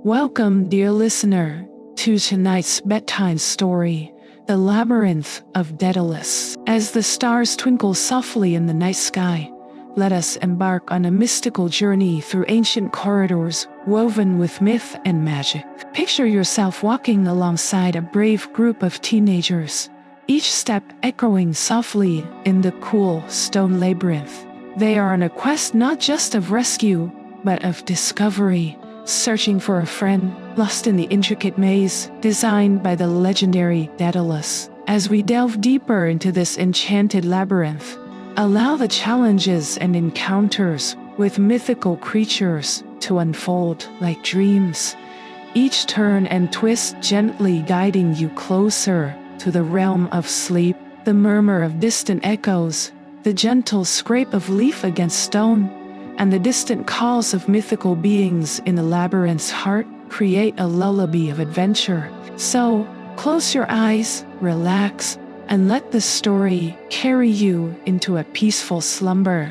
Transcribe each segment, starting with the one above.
Welcome, dear listener, to tonight's bedtime story, The Labyrinth of Daedalus. As the stars twinkle softly in the night sky, let us embark on a mystical journey through ancient corridors woven with myth and magic. Picture yourself walking alongside a brave group of teenagers, each step echoing softly in the cool stone labyrinth. They are on a quest not just of rescue, but of discovery, searching for a friend lost in the intricate maze designed by the legendary Daedalus. As we delve deeper into this enchanted labyrinth, allow the challenges and encounters with mythical creatures to unfold like dreams, each turn and twist gently guiding you closer to the realm of sleep. The murmur of distant echoes, the gentle scrape of leaf against stone, and the distant calls of mythical beings in the labyrinth's heart create a lullaby of adventure. So, close your eyes, relax, and let the story carry you into a peaceful slumber,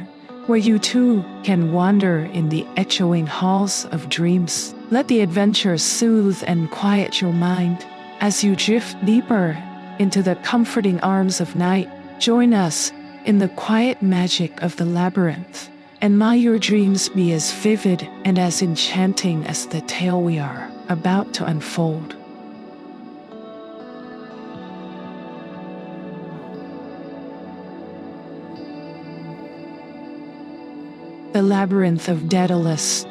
where you too can wander in the echoing halls of dreams. Let the adventure soothe and quiet your mind as you drift deeper into the comforting arms of night. Join us in the quiet magic of the labyrinth, and may your dreams be as vivid and as enchanting as the tale we are about to unfold. The Labyrinth of Daedalus.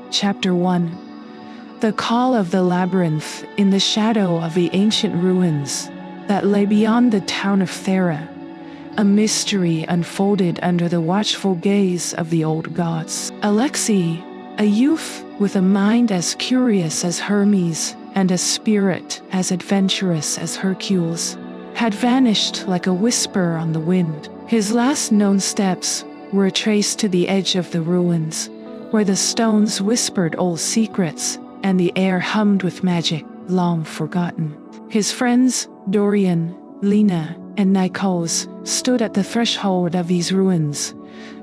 Chapter 1. The call of the labyrinth in the shadow of the ancient ruins that lay beyond the town of Thera. A mystery unfolded under the watchful gaze of the old gods. Alexei, a youth with a mind as curious as Hermes and a spirit as adventurous as Hercules, had vanished like a whisper on the wind. His last known steps were traced to the edge of the ruins, where the stones whispered old secrets and the air hummed with magic long forgotten. His friends, Dorian, Lena, and Nikos, stood at the threshold of these ruins,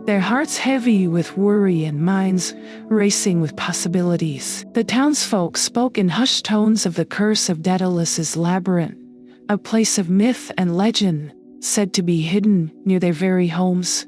their hearts heavy with worry and minds racing with possibilities. The townsfolk spoke in hushed tones of the curse of Daedalus's labyrinth, a place of myth and legend said to be hidden near their very homes,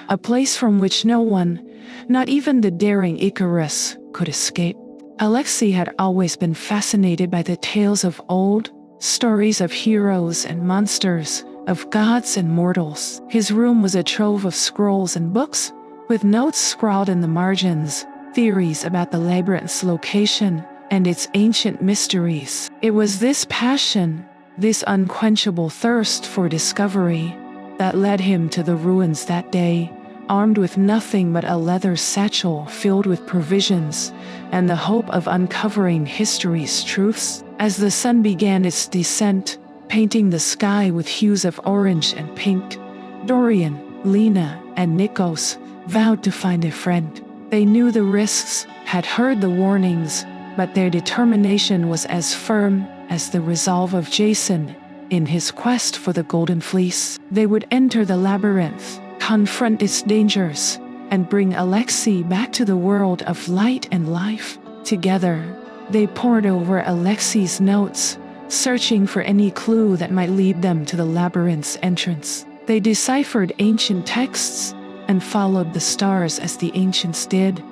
a place from which no one, not even the daring Icarus, could escape. Alexei had always been fascinated by the tales of old, stories of heroes and monsters, of gods and mortals. His room was a trove of scrolls and books, with notes scrawled in the margins, theories about the labyrinth's location and its ancient mysteries. It was this passion, this unquenchable thirst for discovery, that led him to the ruins that day, armed with nothing but a leather satchel filled with provisions and the hope of uncovering history's truths. As the sun began its descent, painting the sky with hues of orange and pink, Dorian, Lena, and Nikos vowed to find a friend. They knew the risks, had heard the warnings, but their determination was as firm as the resolve of Jason in his quest for the Golden Fleece. They would enter the labyrinth, confront its dangers, and bring Alexei back to the world of light and life. Together, they pored over Alexei's notes, searching for any clue that might lead them to the labyrinth's entrance. They deciphered ancient texts and followed the stars as the ancients did,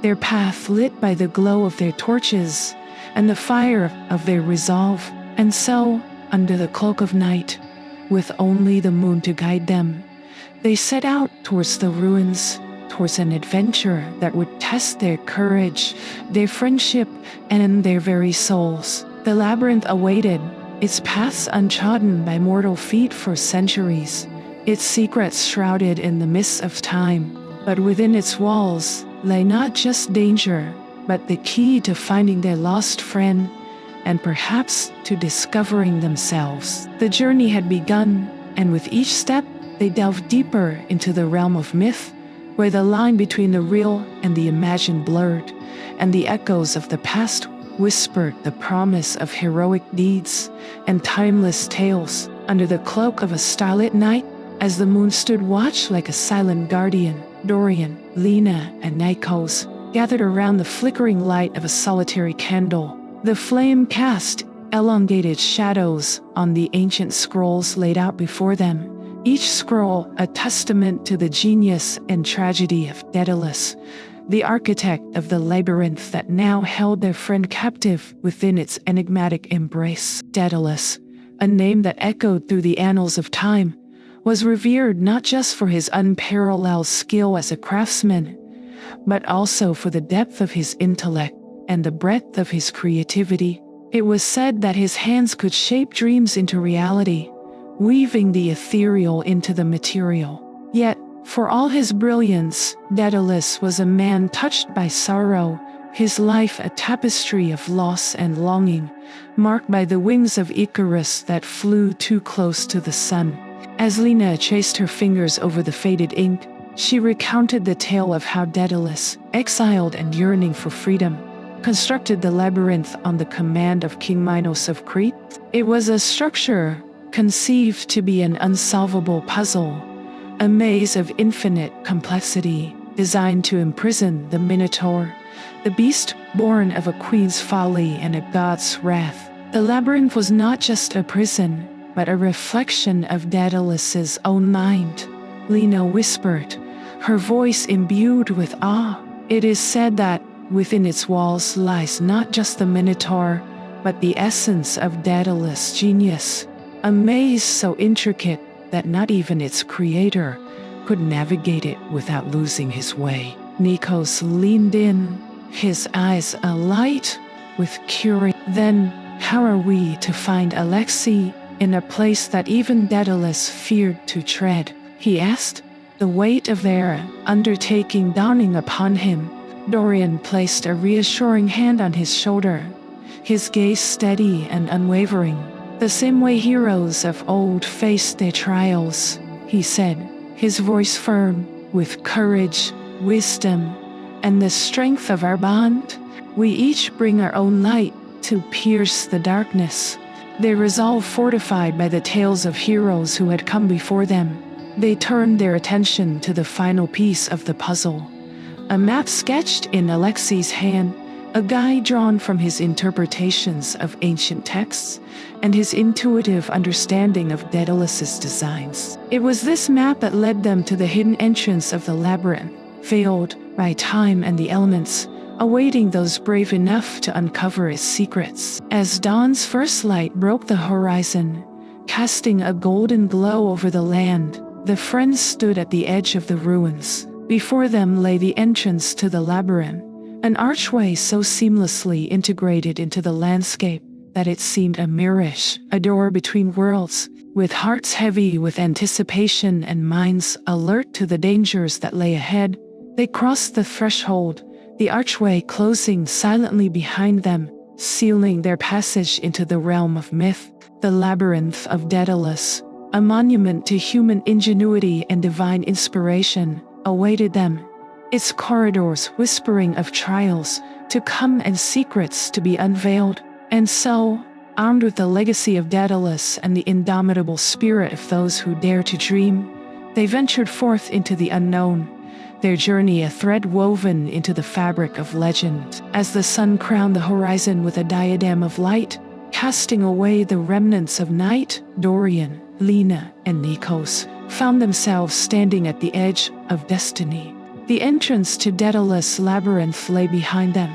their path lit by the glow of their torches and the fire of their resolve. And so, under the cloak of night, with only the moon to guide them, they set out towards the ruins, towards an adventure that would test their courage, their friendship, and their very souls. The labyrinth awaited, its paths untrodden by mortal feet for centuries, its secrets shrouded in the mists of time. But within its walls lay not just danger, but the key to finding their lost friend, and perhaps to discovering themselves. The journey had begun, and with each step, they delved deeper into the realm of myth, where the line between the real and the imagined blurred, and the echoes of the past whispered the promise of heroic deeds and timeless tales. Under the cloak of a starlit night, as the moon stood watch like a silent guardian, Dorian, Lena, and Nikos gathered around the flickering light of a solitary candle. The flame cast elongated shadows on the ancient scrolls laid out before them, each scroll a testament to the genius and tragedy of Daedalus, the architect of the labyrinth that now held their friend captive within its enigmatic embrace. Daedalus, a name that echoed through the annals of time, was revered not just for his unparalleled skill as a craftsman, but also for the depth of his intellect and the breadth of his creativity. It was said that his hands could shape dreams into reality, weaving the ethereal into the material. Yet, for all his brilliance, Daedalus was a man touched by sorrow, his life a tapestry of loss and longing, marked by the wings of Icarus that flew too close to the sun. As Lena traced her fingers over the faded ink, she recounted the tale of how Daedalus, exiled and yearning for freedom, constructed the labyrinth on the command of King Minos of Crete. It was a structure conceived to be an unsolvable puzzle, a maze of infinite complexity designed to imprison the Minotaur, the beast born of a queen's folly and a god's wrath. The labyrinth was not just a prison, but a reflection of Daedalus's own mind, Lena whispered, her voice imbued with awe. It is said that within its walls lies not just the Minotaur, but the essence of Daedalus' genius, a maze so intricate that not even its creator could navigate it without losing his way. Nikos leaned in, his eyes alight with curiosity. Then, how are we to find Alexei in a place that even Daedalus feared to tread? He asked, the weight of their undertaking dawning upon him. Dorian placed a reassuring hand on his shoulder, his gaze steady and unwavering. The same way heroes of old faced their trials, he said, his voice firm with courage, wisdom, and the strength of our bond. We each bring our own light to pierce the darkness. Their resolve fortified by the tales of heroes who had come before them, they turned their attention to the final piece of the puzzle. A map sketched in Alexei's hand, a guide drawn from his interpretations of ancient texts, and his intuitive understanding of Daedalus's designs. It was this map that led them to the hidden entrance of the labyrinth, veiled by time and the elements, awaiting those brave enough to uncover its secrets. As dawn's first light broke the horizon, casting a golden glow over the land, the friends stood at the edge of the ruins. Before them lay the entrance to the labyrinth, an archway so seamlessly integrated into the landscape that it seemed a mirage, a door between worlds. With hearts heavy with anticipation and minds alert to the dangers that lay ahead, they crossed the threshold, the archway closing silently behind them, sealing their passage into the realm of myth. The Labyrinth of Daedalus, a monument to human ingenuity and divine inspiration, awaited them, its corridors whispering of trials to come and secrets to be unveiled. And so, armed with the legacy of Daedalus and the indomitable spirit of those who dare to dream, they ventured forth into the unknown, their journey a thread woven into the fabric of legend. As the sun crowned the horizon with a diadem of light, casting away the remnants of night, Dorian, Lena, and Nikos found themselves standing at the edge of destiny. The entrance to Daedalus' labyrinth lay behind them,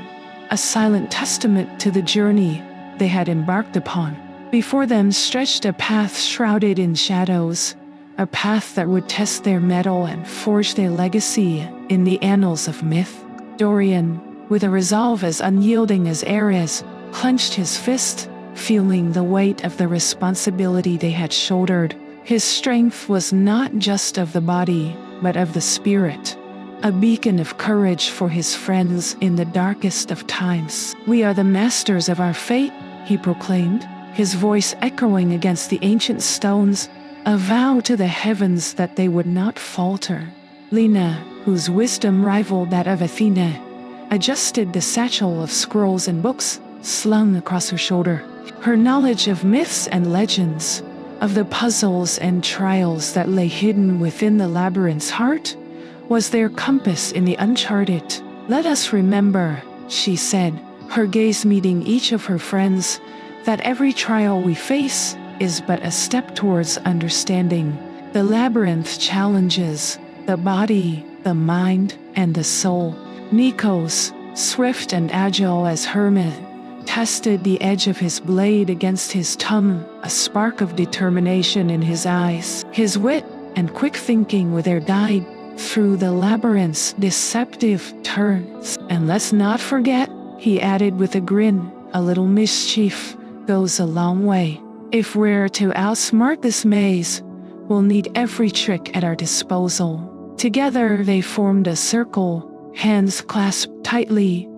a silent testament to the journey they had embarked upon. Before them stretched a path shrouded in shadows, a path that would test their mettle and forge their legacy in the annals of myth. Dorian, with a resolve as unyielding as Ares, clenched his fist, feeling the weight of the responsibility they had shouldered. His strength was not just of the body, but of the spirit, a beacon of courage for his friends in the darkest of times. "We are the masters of our fate," he proclaimed, his voice echoing against the ancient stones, a vow to the heavens that they would not falter. Lena, whose wisdom rivaled that of Athena, adjusted the satchel of scrolls and books slung across her shoulder. Her knowledge of myths and legends, of the puzzles and trials that lay hidden within the labyrinth's heart, was their compass in the uncharted. "Let us remember," she said, her gaze meeting each of her friends, "that every trial we face is but a step towards understanding. The labyrinth challenges the body, the mind, and the soul." Nikos, swift and agile as Hermit, tested the edge of his blade against his tongue, a spark of determination in his eyes. His wit and quick thinking were their guide through the labyrinth's deceptive turns. "And let's not forget," he added with a grin, "a little mischief goes a long way. If we're to outsmart this maze, we'll need every trick at our disposal." Together they formed a circle, hands clasped tightly,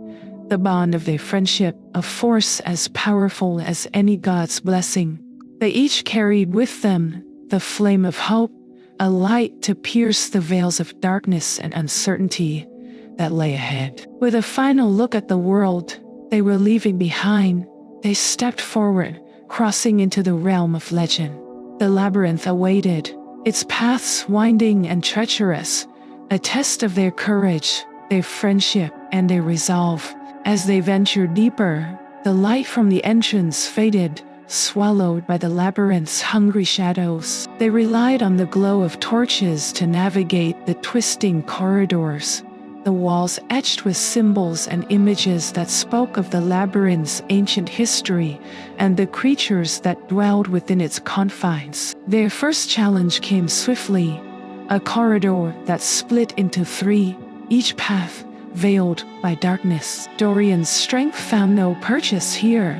the bond of their friendship, a force as powerful as any god's blessing. They each carried with them the flame of hope, a light to pierce the veils of darkness and uncertainty that lay ahead. With a final look at the world they were leaving behind, they stepped forward, crossing into the realm of legend. The labyrinth awaited, its paths winding and treacherous, a test of their courage, their friendship, and their resolve. As they ventured deeper, the light from the entrance faded, swallowed by the labyrinth's hungry shadows. They relied on the glow of torches to navigate the twisting corridors, the walls etched with symbols and images that spoke of the labyrinth's ancient history and the creatures that dwelled within its confines. Their first challenge came swiftly, a corridor that split into three, each path veiled by darkness. Dorian's strength found no purchase here,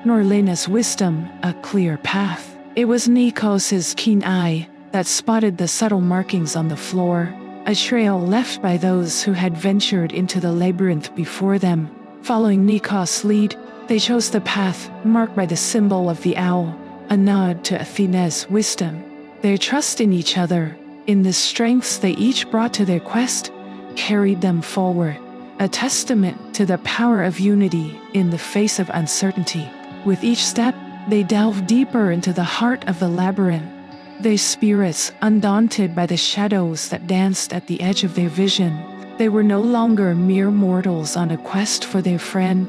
nor Lena's wisdom a clear path. It was Nikos's keen eye that spotted the subtle markings on the floor, a trail left by those who had ventured into the labyrinth before them. Following Nikos' lead, they chose the path marked by the symbol of the owl, a nod to Athena's wisdom. Their trust in each other, in the strengths they each brought to their quest, carried them forward, a testament to the power of unity in the face of uncertainty. With each step, they delved deeper into the heart of the labyrinth, their spirits undaunted by the shadows that danced at the edge of their vision. They were no longer mere mortals on a quest for their friend.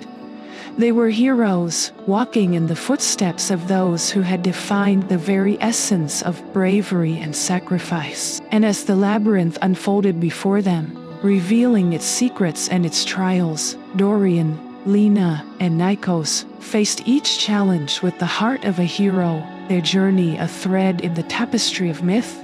They were heroes, walking in the footsteps of those who had defined the very essence of bravery and sacrifice. And as the labyrinth unfolded before them, revealing its secrets and its trials, Dorian, Lena, and Nikos faced each challenge with the heart of a hero, their journey a thread in the tapestry of myth,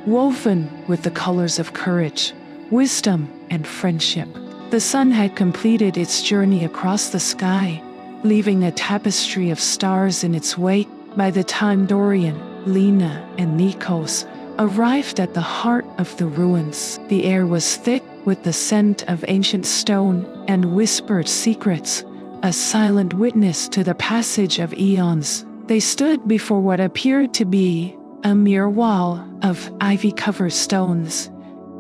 woven with the colors of courage, wisdom, and friendship. The sun had completed its journey across the sky, leaving a tapestry of stars in its wake. By the time Dorian, Lena, and Nikos arrived at the heart of the ruins, the air was thick with the scent of ancient stone and whispered secrets, a silent witness to the passage of eons. They stood before what appeared to be a mere wall of ivy-covered stones,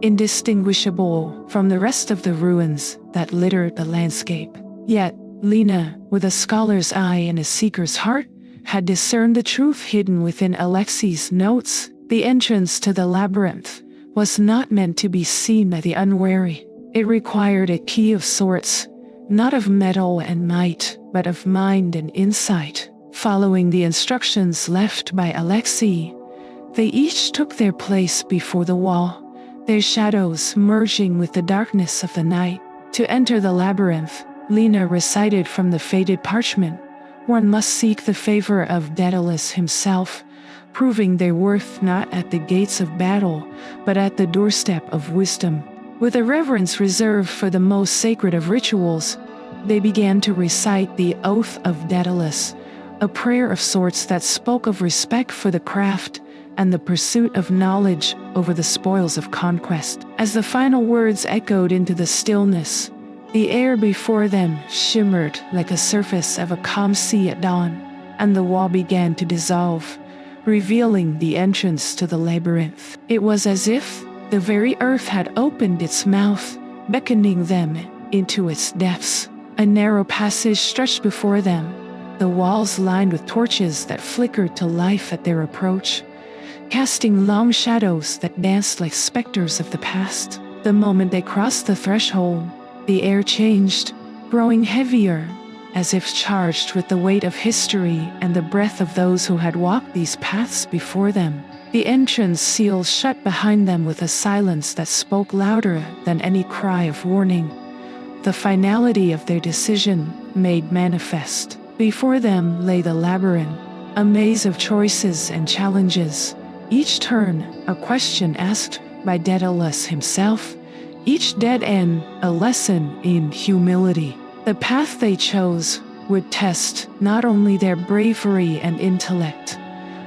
indistinguishable from the rest of the ruins that littered the landscape. Yet, Lena, with a scholar's eye and a seeker's heart, had discerned the truth hidden within Alexi's notes. The entrance to the labyrinth was not meant to be seen by the unwary. It required a key of sorts, not of metal and might, but of mind and insight. Following the instructions left by Alexei, they each took their place before the wall, their shadows merging with the darkness of the night. To enter the labyrinth, Lena recited from the faded parchment, one must seek the favor of Daedalus himself, proving their worth not at the gates of battle, but at the doorstep of wisdom. With a reverence reserved for the most sacred of rituals, they began to recite the Oath of Daedalus, a prayer of sorts that spoke of respect for the craft and the pursuit of knowledge over the spoils of conquest. As the final words echoed into the stillness, the air before them shimmered like a surface of a calm sea at dawn, and the wall began to dissolve, revealing the entrance to the labyrinth. It was as if the very earth had opened its mouth, beckoning them into its depths. A narrow passage stretched before them, the walls lined with torches that flickered to life at their approach, casting long shadows that danced like specters of the past. The moment they crossed the threshold, The air changed, growing heavier, as if charged with the weight of history and the breath of those who had walked these paths before them. The entrance seals shut behind them with a silence that spoke louder than any cry of warning. The finality of their decision made manifest. Before them lay the labyrinth, a maze of choices and challenges. Each turn, a question asked by Daedalus himself. Each dead end, a lesson in humility. The path they chose would test not only their bravery and intellect,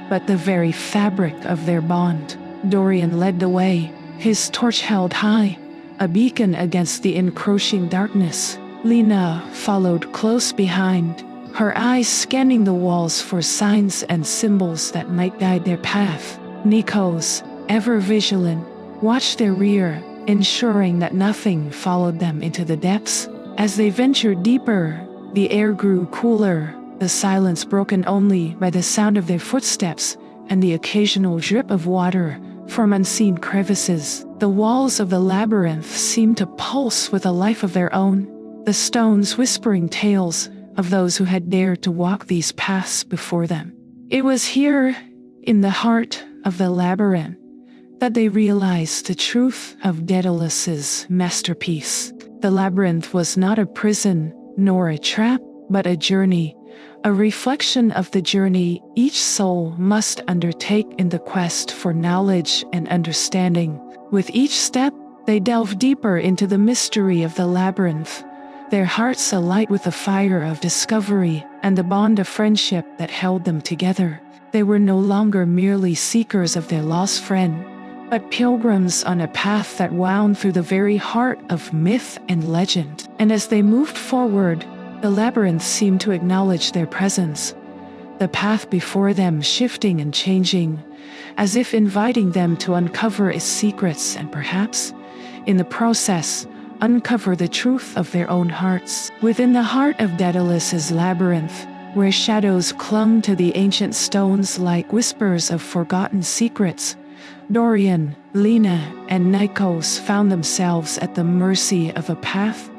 but the very fabric of their bond. Dorian led the way, his torch held high, a beacon against the encroaching darkness. Lena followed close behind, her eyes scanning the walls for signs and symbols that might guide their path. Nikos, ever vigilant, watched their rear, ensuring that nothing followed them into the depths. As they ventured deeper, the air grew cooler, the silence broken only by the sound of their footsteps and the occasional drip of water from unseen crevices. The walls of the labyrinth seemed to pulse with a life of their own, the stones whispering tales of those who had dared to walk these paths before them. It was here, in the heart of the labyrinth, that they realized the truth of Daedalus's masterpiece. The labyrinth was not a prison nor a trap, but a journey, a reflection of the journey each soul must undertake in the quest for knowledge and understanding. With each step, they delved deeper into the mystery of the labyrinth, their hearts alight with the fire of discovery and the bond of friendship that held them together. They were no longer merely seekers of their lost friend, but pilgrims on a path that wound through the very heart of myth and legend. And as they moved forward, the labyrinth seemed to acknowledge their presence, the path before them shifting and changing, as if inviting them to uncover its secrets and perhaps, in the process, uncover the truth of their own hearts. Within the heart of Daedalus's labyrinth, where shadows clung to the ancient stones like whispers of forgotten secrets, Dorian, Lena, and Nikos found themselves at the mercy of a path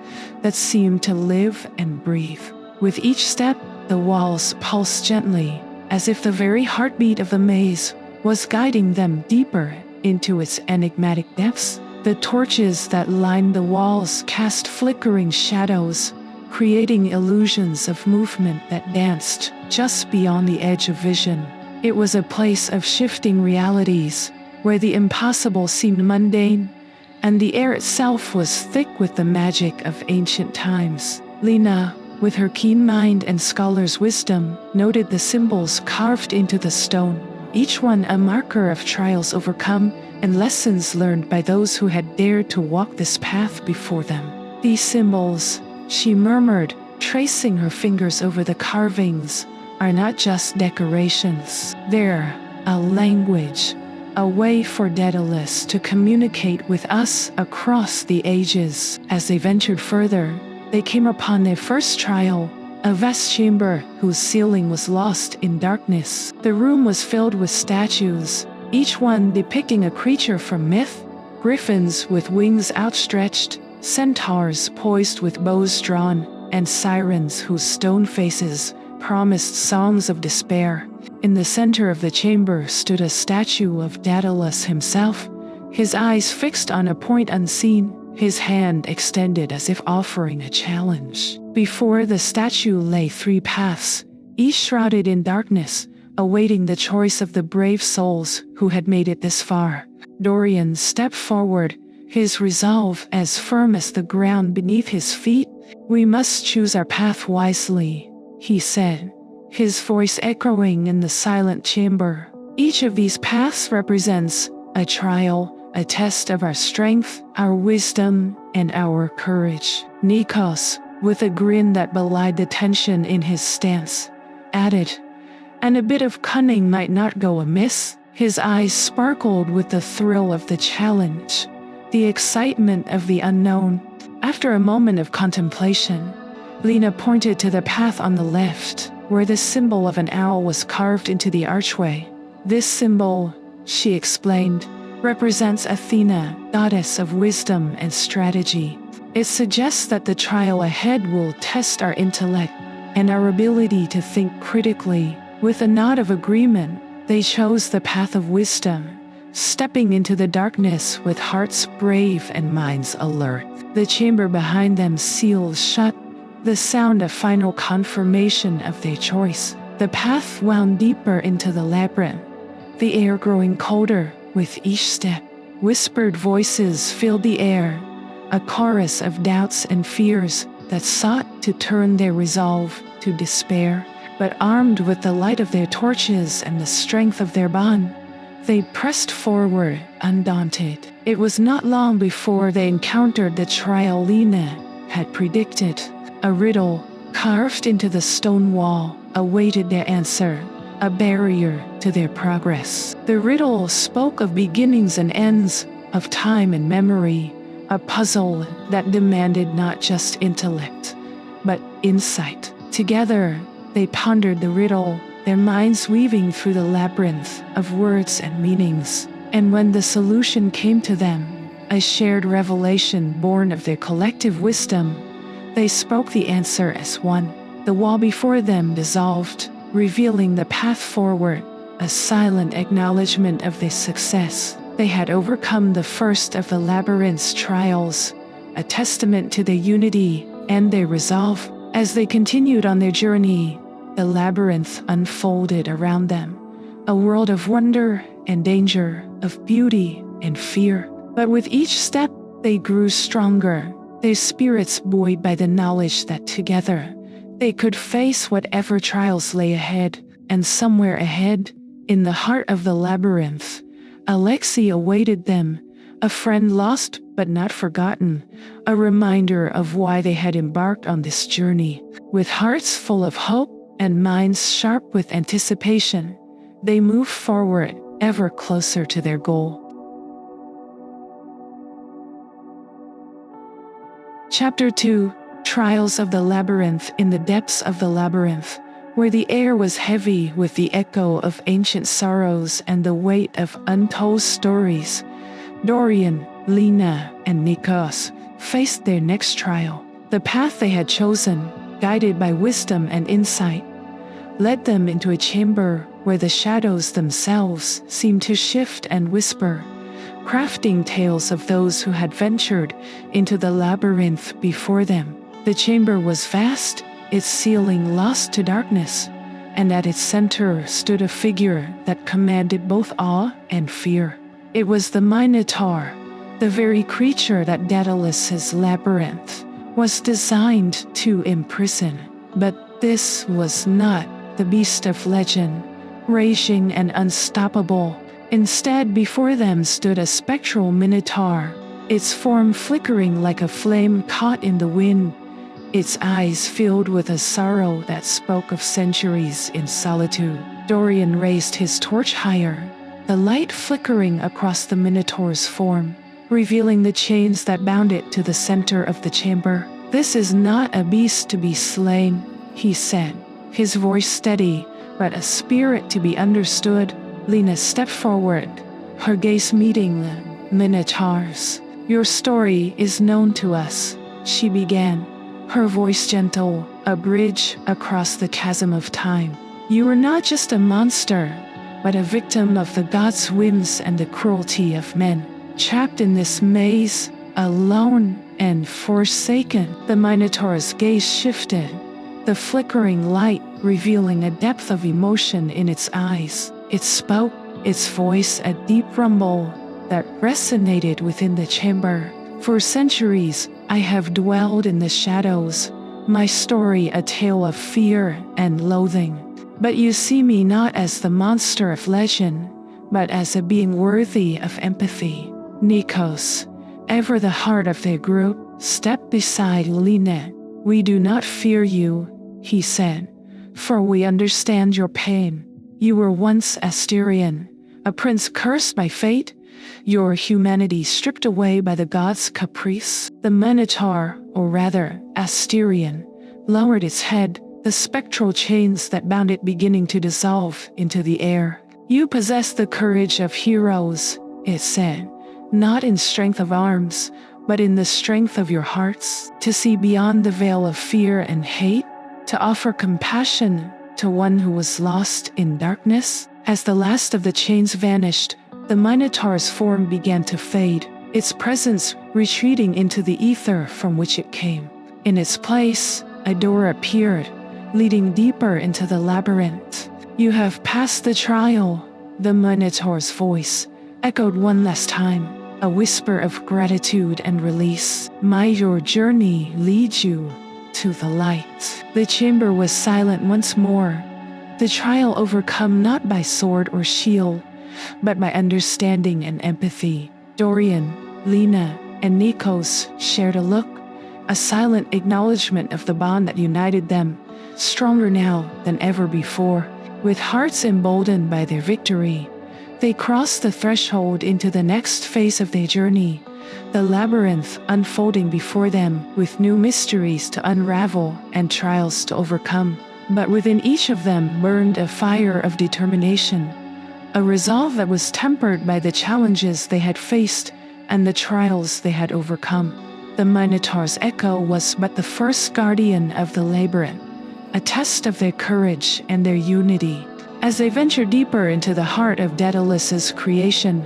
that seemed to live and breathe. With each step, the walls pulsed gently, as if the very heartbeat of the maze was guiding them deeper into its enigmatic depths. The torches that lined the walls cast flickering shadows, creating illusions of movement that danced just beyond the edge of vision. It was a place of shifting realities, where the impossible seemed mundane, and the air itself was thick with the magic of ancient times. Lena, with her keen mind and scholar's wisdom, noted the symbols carved into the stone, each one a marker of trials overcome and lessons learned by those who had dared to walk this path before them. These symbols, she murmured, tracing her fingers over the carvings, are not just decorations. They're a language, a way for Daedalus to communicate with us across the ages. As they ventured further, they came upon their first trial, a vast chamber whose ceiling was lost in darkness. The room was filled with statues, each one depicting a creature from myth: griffins with wings outstretched, centaurs poised with bows drawn, and sirens whose stone faces promised songs of despair. In the center of the chamber stood a statue of Daedalus himself, his eyes fixed on a point unseen, his hand extended as if offering a challenge. Before the statue lay 3 paths, each shrouded in darkness, awaiting the choice of the brave souls who had made it this far. Dorian stepped forward, his resolve as firm as the ground beneath his feet. "We must choose our path wisely," he said, his voice echoing in the silent chamber. "Each of these paths represents a trial, a test of our strength, our wisdom, and our courage." Nikos, with a grin that belied the tension in his stance, added, "And a bit of cunning might not go amiss." His eyes sparkled with the thrill of the challenge, the excitement of the unknown. After a moment of contemplation, Lena pointed to the path on the left, where the symbol of an owl was carved into the archway. "This symbol," she explained, "represents Athena, goddess of wisdom and strategy. It suggests that the trial ahead will test our intellect and our ability to think critically. With a nod of agreement, they chose the path of wisdom, stepping into the darkness with hearts brave and minds alert. The chamber behind them sealed shut, the sound a final confirmation of their choice. The path wound deeper into the labyrinth, the air growing colder with each step. Whispered voices filled the air, a chorus of doubts and fears that sought to turn their resolve to despair. But armed with the light of their torches and the strength of their bond, they pressed forward, undaunted. It was not long before they encountered the trial Lena had predicted. A riddle, carved into the stone wall, awaited their answer, a barrier to their progress. The riddle spoke of beginnings and ends, of time and memory, a puzzle that demanded not just intellect, but insight. Together, they pondered the riddle, their minds weaving through the labyrinth of words and meanings. And when the solution came to them, a shared revelation born of their collective wisdom, they spoke the answer as one. The wall before them dissolved, revealing the path forward, a silent acknowledgement of their success. They had overcome the first of the labyrinth's trials, a testament to their unity and their resolve. As they continued on their journey, the labyrinth unfolded around them, a world of wonder and danger, of beauty and fear. But with each step, they grew stronger, their spirits buoyed by the knowledge that together, they could face whatever trials lay ahead. And somewhere ahead, in the heart of the labyrinth, Alexei awaited them, a friend lost but not forgotten, a reminder of why they had embarked on this journey. With hearts full of hope and minds sharp with anticipation, they moved forward, ever closer to their goal. Chapter 2: Trials of the Labyrinth. In the depths of the labyrinth, where the air was heavy with the echo of ancient sorrows and the weight of untold stories, Dorian, Lena, and Nikos faced their next trial. The path they had chosen, guided by wisdom and insight, led them into a chamber where the shadows themselves seemed to shift and whisper, crafting tales of those who had ventured into the labyrinth before them. The chamber was vast, its ceiling lost to darkness, and at its center stood a figure that commanded both awe and fear. It was the Minotaur, the very creature that Daedalus's labyrinth was designed to imprison. But this was not the beast of legend, raging and unstoppable. Instead, before them stood a spectral minotaur, its form flickering like a flame caught in the wind, its eyes filled with a sorrow that spoke of centuries in solitude. Dorian raised his torch higher, the light flickering across the minotaur's form, revealing the chains that bound it to the center of the chamber. "This is not a beast to be slain," he said, his voice steady, but a spirit to be understood. Lena stepped forward, her gaze meeting the minotaur's. "Your story is known to us," she began, her voice gentle, a bridge across the chasm of time. "You were not just a monster, but a victim of the gods' whims and the cruelty of men, trapped in this maze, alone and forsaken." The Minotaur's gaze shifted, the flickering light revealing a depth of emotion in its eyes. It spoke, its voice a deep rumble that resonated within the chamber. "For centuries, I have dwelled in the shadows, my story a tale of fear and loathing. But you see me not as the monster of legend, but as a being worthy of empathy." Nikos, ever the heart of their group, stepped beside Lena. "We do not fear you," he said, "for we understand your pain. You were once Asterion, a prince cursed by fate, your humanity stripped away by the gods' caprice." The Minotaur, or rather Asterion, lowered its head, the spectral chains that bound it beginning to dissolve into the air. "You possess the courage of heroes," it said, "not in strength of arms, but in the strength of your hearts, to see beyond the veil of fear and hate, to offer compassion to one who was lost in darkness. As the last of the chains vanished, the Minotaur's form began to fade, its presence retreating into the ether from which it came. In its place, a door appeared, leading deeper into the labyrinth. "You have passed the trial," the Minotaur's voice echoed one last time, a whisper of gratitude and release. "May your journey lead you to the light." The chamber was silent once more, the trial overcome not by sword or shield, but by understanding and empathy. Dorian, Lena, and Nikos shared a look, a silent acknowledgement of the bond that united them, stronger now than ever before. With hearts emboldened by their victory, they crossed the threshold into the next phase of their journey, the labyrinth unfolding before them with new mysteries to unravel and trials to overcome. But within each of them burned a fire of determination, a resolve that was tempered by the challenges they had faced and the trials they had overcome. The Minotaur's echo was but the first guardian of the labyrinth, a test of their courage and their unity. As they ventured deeper into the heart of Daedalus's creation,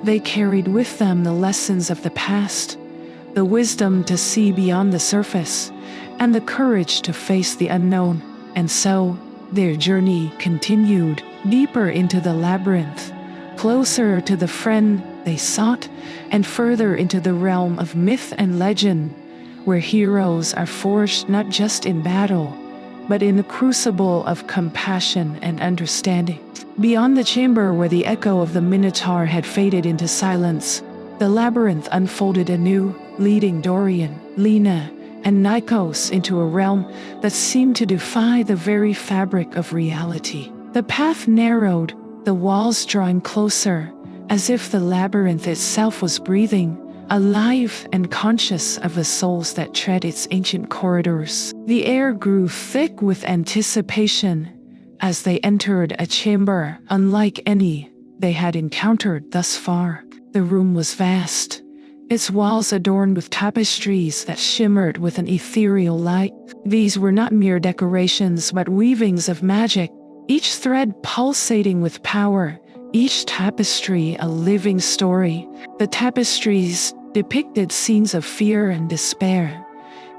they carried with them the lessons of the past, the wisdom to see beyond the surface, and the courage to face the unknown. And so, their journey continued deeper into the labyrinth, closer to the friend they sought, and further into the realm of myth and legend, where heroes are forged not just in battle, but in the crucible of compassion and understanding. Beyond the chamber where the echo of the Minotaur had faded into silence, the labyrinth unfolded anew, leading Dorian, Lena, and Nikos into a realm that seemed to defy the very fabric of reality. The path narrowed, the walls drawing closer, as if the labyrinth itself was breathing, alive and conscious of the souls that tread its ancient corridors. The air grew thick with anticipation as they entered a chamber unlike any they had encountered thus far. The room was vast, its walls adorned with tapestries that shimmered with an ethereal light. These were not mere decorations but weavings of magic, each thread pulsating with power, each tapestry a living story. The tapestries depicted scenes of fear and despair,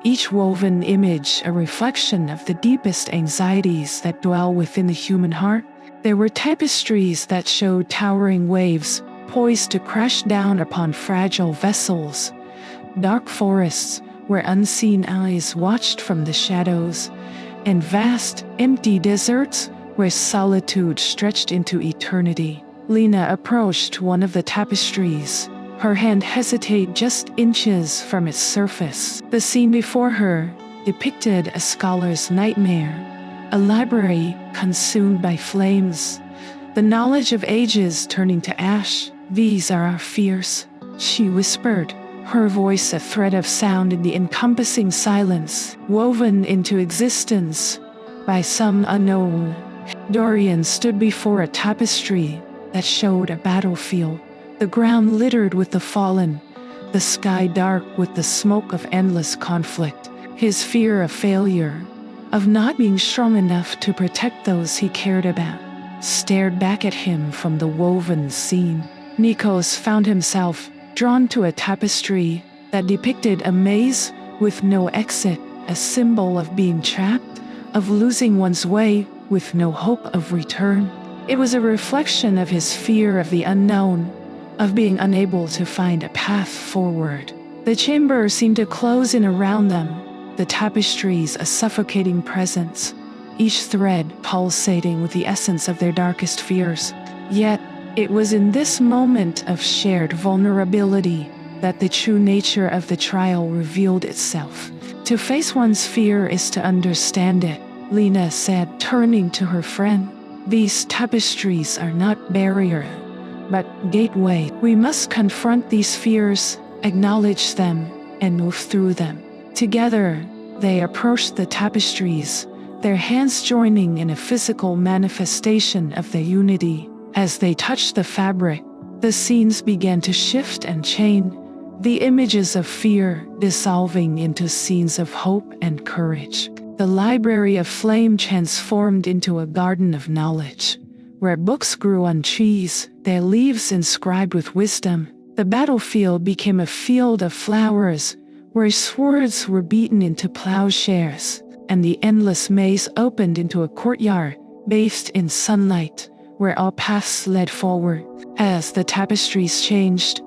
each woven image a reflection of the deepest anxieties that dwell within the human heart. There were tapestries that showed towering waves poised to crash down upon fragile vessels, dark forests where unseen eyes watched from the shadows, and vast, empty deserts where solitude stretched into eternity. Lena approached one of the tapestries, her hand hesitated just inches from its surface. The scene before her depicted a scholar's nightmare, a library consumed by flames, the knowledge of ages turning to ash. "These are our fears," she whispered, her voice a thread of sound in the encompassing silence, woven into existence by some unknown. Dorian stood before a tapestry that showed a battlefield, the ground littered with the fallen, the sky dark with the smoke of endless conflict. His fear of failure, of not being strong enough to protect those he cared about, stared back at him from the woven scene. Nikos found himself drawn to a tapestry that depicted a maze with no exit, a symbol of being trapped, of losing one's way with no hope of return. It was a reflection of his fear of the unknown, of being unable to find a path forward. The chamber seemed to close in around them, the tapestries a suffocating presence, each thread pulsating with the essence of their darkest fears. Yet, it was in this moment of shared vulnerability that the true nature of the trial revealed itself. To face one's fear is to understand it, Lena said, turning to her friend. These tapestries are not barrier, but gateway. We must confront these fears, acknowledge them, and move through them. Together, they approached the tapestries, their hands joining in a physical manifestation of their unity. As they touched the fabric, the scenes began to shift and change, the images of fear dissolving into scenes of hope and courage. The library of flame transformed into a garden of knowledge, where books grew on trees, their leaves inscribed with wisdom. The battlefield became a field of flowers, where swords were beaten into plowshares, and the endless maze opened into a courtyard, bathed in sunlight, where all paths led forward. As the tapestries changed,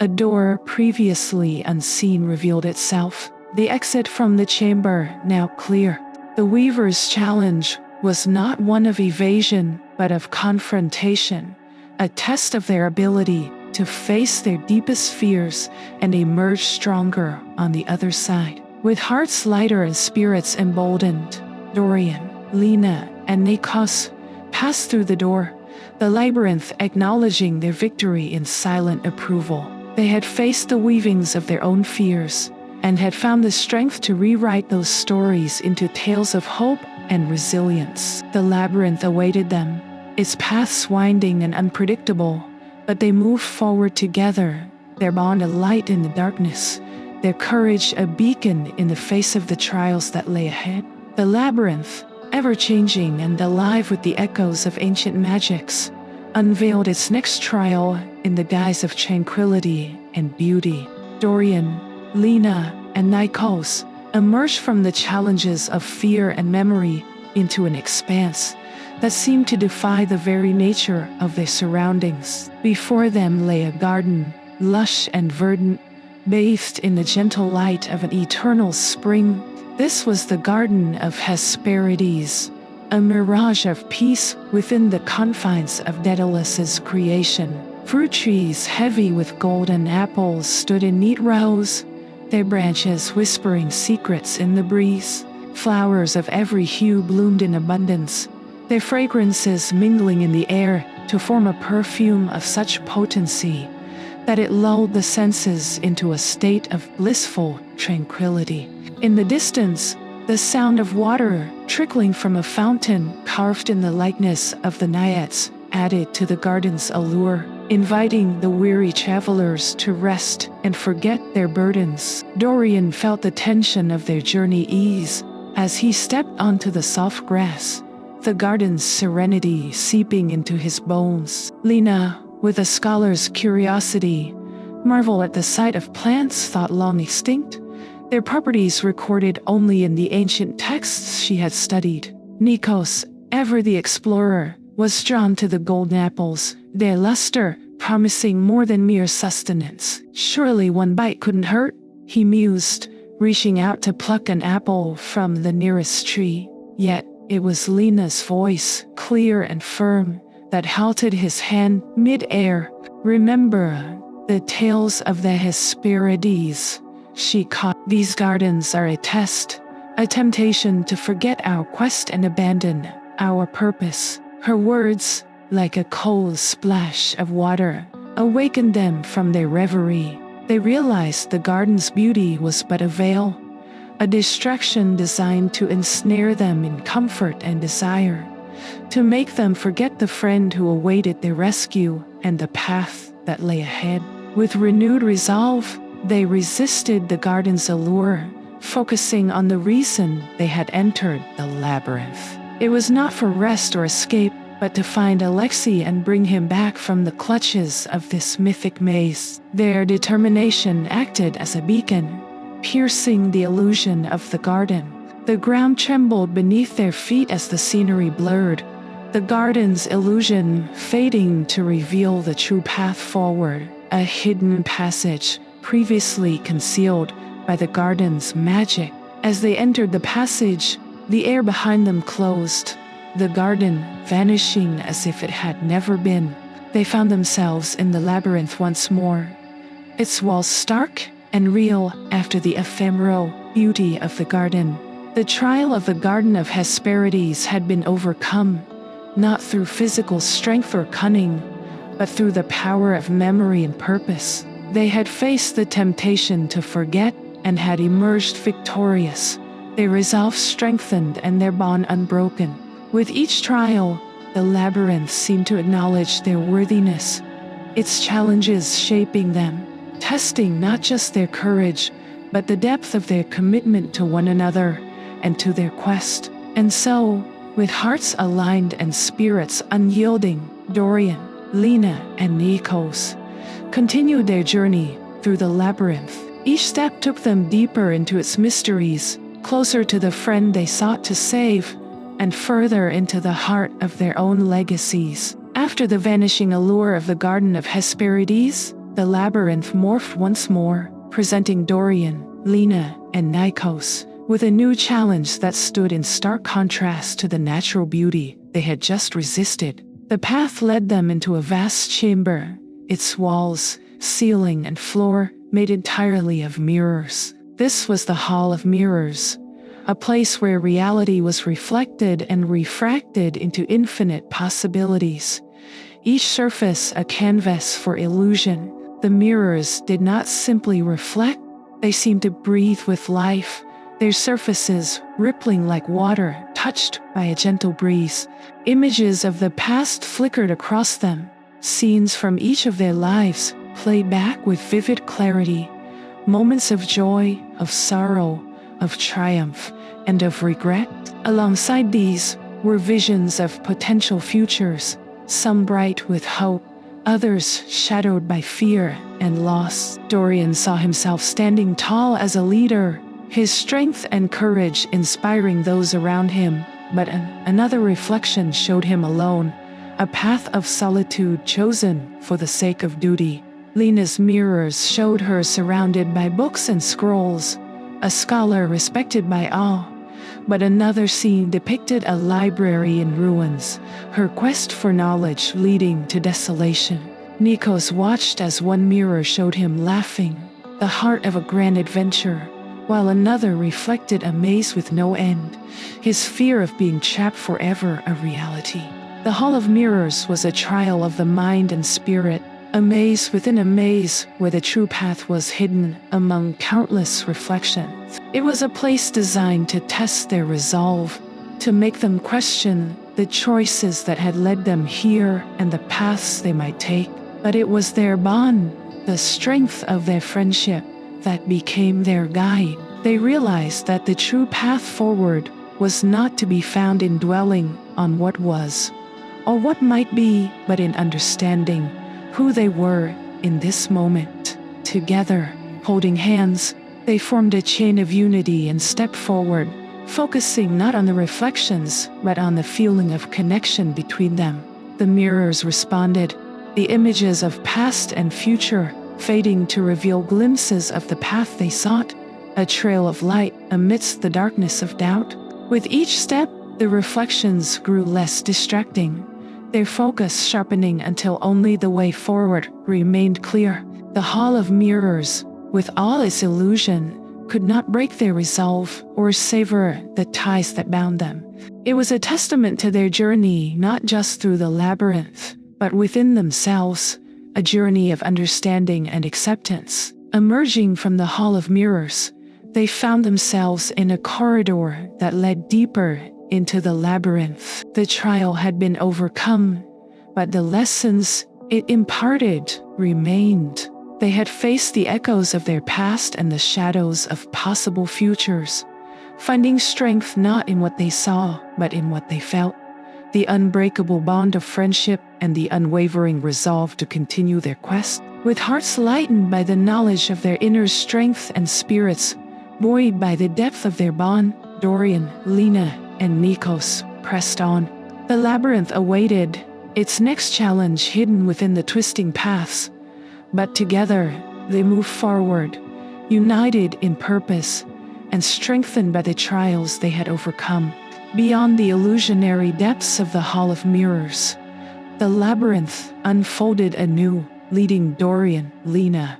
a door previously unseen revealed itself, the exit from the chamber now clear. The weaver's challenge was not one of evasion, but of confrontation, a test of their ability to face their deepest fears and emerge stronger on the other side. With hearts lighter and spirits emboldened, Dorian, Lena, and Nikos passed through the door, the labyrinth acknowledging their victory in silent approval. They had faced the weavings of their own fears, and had found the strength to rewrite those stories into tales of hope and resilience. The labyrinth awaited them, its paths winding and unpredictable, but they moved forward together, their bond a light in the darkness, their courage a beacon in the face of the trials that lay ahead. The labyrinth, ever-changing and alive with the echoes of ancient magics, unveiled its next trial in the guise of tranquility and beauty. Dorian, Lena, and Nikos emerged from the challenges of fear and memory into an expanse that seemed to defy the very nature of their surroundings. Before them lay a garden, lush and verdant, bathed in the gentle light of an eternal spring. This was the Garden of Hesperides, a mirage of peace within the confines of Daedalus's creation. Fruit trees heavy with golden apples stood in neat rows, their branches whispering secrets in the breeze. Flowers of every hue bloomed in abundance, their fragrances mingling in the air to form a perfume of such potency that it lulled the senses into a state of blissful tranquility. In the distance, the sound of water trickling from a fountain carved in the likeness of the naiads added to the garden's allure, inviting the weary travelers to rest and forget their burdens. Dorian felt the tension of their journey ease as he stepped onto the soft grass, the garden's serenity seeping into his bones. Lena, with a scholar's curiosity, marveled at the sight of plants thought long extinct, their properties recorded only in the ancient texts she had studied. Nikos, ever the explorer, was drawn to the golden apples, their luster promising more than mere sustenance. Surely one bite couldn't hurt, he mused, reaching out to pluck an apple from the nearest tree. Yet it was Lena's voice, clear and firm, that halted his hand mid-air. Remember the tales of the Hesperides, she caught. These gardens are a test, a temptation to forget our quest and abandon our purpose. Her words, like a cold splash of water, awakened them from their reverie. They realized the garden's beauty was but a veil, a distraction designed to ensnare them in comfort and desire, to make them forget the friend who awaited their rescue and the path that lay ahead. With renewed resolve, they resisted the garden's allure, focusing on the reason they had entered the labyrinth. It was not for rest or escape, but to find Alexei and bring him back from the clutches of this mythic maze. Their determination acted as a beacon, piercing the illusion of the garden. The ground trembled beneath their feet as the scenery blurred, the garden's illusion fading to reveal the true path forward, a hidden passage previously concealed by the garden's magic. As they entered the passage, the air behind them closed, the garden vanishing as if it had never been. They found themselves in the labyrinth once more, its walls stark and real after the ephemeral beauty of the garden. The trial of the Garden of Hesperides had been overcome, not through physical strength or cunning, but through the power of memory and purpose. They had faced the temptation to forget and had emerged victorious, their resolve strengthened and their bond unbroken. With each trial, the labyrinth seemed to acknowledge their worthiness, its challenges shaping them, testing not just their courage, but the depth of their commitment to one another and to their quest. And so, with hearts aligned and spirits unyielding, Dorian, Lena, and Nikos continued their journey through the labyrinth. Each step took them deeper into its mysteries, closer to the friend they sought to save, and further into the heart of their own legacies. After the vanishing allure of the Garden of Hesperides, the labyrinth morphed once more, presenting Dorian, Lena, and Nikos with a new challenge that stood in stark contrast to the natural beauty they had just resisted. The path led them into a vast chamber, its walls, ceiling, and floor made entirely of mirrors. This was the Hall of Mirrors, a place where reality was reflected and refracted into infinite possibilities. Each surface a canvas for illusion. The mirrors did not simply reflect, they seemed to breathe with life, their surfaces rippling like water touched by a gentle breeze. Images of the past flickered across them, scenes from each of their lives played back with vivid clarity, moments of joy, of sorrow, of triumph, and of regret. Alongside these were visions of potential futures, some bright with hope, others shadowed by fear and loss. Dorian saw himself standing tall as a leader, his strength and courage inspiring those around him, but another reflection showed him alone, a path of solitude chosen for the sake of duty. Lena's mirrors showed her surrounded by books and scrolls, a scholar respected by all, but another scene depicted a library in ruins, her quest for knowledge leading to desolation. Nikos watched as one mirror showed him laughing, the heart of a grand adventure, while another reflected a maze with no end, his fear of being trapped forever a reality. The Hall of Mirrors was a trial of the mind and spirit, a maze within a maze where the true path was hidden among countless reflections. It was a place designed to test their resolve, to make them question the choices that had led them here and the paths they might take. But it was their bond, the strength of their friendship, that became their guide. They realized that the true path forward was not to be found in dwelling on what was, or what might be, but in understanding who they were in this moment. Together, holding hands, they formed a chain of unity and stepped forward, focusing not on the reflections, but on the feeling of connection between them. The mirrors responded, the images of past and future fading to reveal glimpses of the path they sought, a trail of light amidst the darkness of doubt. With each step, the reflections grew less distracting, their focus sharpening until only the way forward remained clear. The Hall of Mirrors, with all its illusion, could not break their resolve or sever the ties that bound them. It was a testament to their journey not just through the labyrinth, but within themselves, a journey of understanding and acceptance. Emerging from the Hall of Mirrors, they found themselves in a corridor that led deeper into the labyrinth. The trial had been overcome, but the lessons it imparted remained. They had faced the echoes of their past and the shadows of possible futures, finding strength not in what they saw, but in what they felt. The unbreakable bond of friendship and the unwavering resolve to continue their quest. With hearts lightened by the knowledge of their inner strength and spirits buoyed by the depth of their bond, Dorian, Lena, and Nikos pressed on. The labyrinth awaited, its next challenge hidden within the twisting paths. But together, they moved forward, united in purpose and strengthened by the trials they had overcome. Beyond the illusionary depths of the Hall of Mirrors, the labyrinth unfolded anew, leading Dorian, Lena,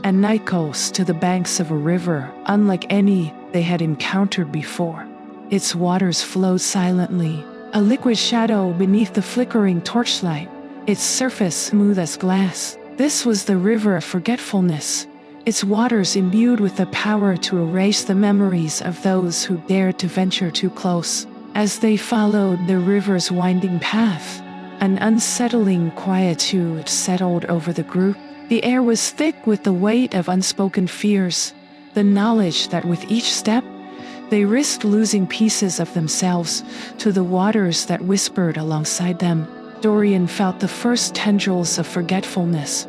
and Nikos to the banks of a river unlike any they had encountered before. Its waters flowed silently, a liquid shadow beneath the flickering torchlight, its surface smooth as glass. This was the river of forgetfulness, its waters imbued with the power to erase the memories of those who dared to venture too close. As they followed the river's winding path, An unsettling quietude settled over the group. The air was thick with the weight of unspoken fears, the knowledge that with each step, they risked losing pieces of themselves to the waters that whispered alongside them. Dorian felt the first tendrils of forgetfulness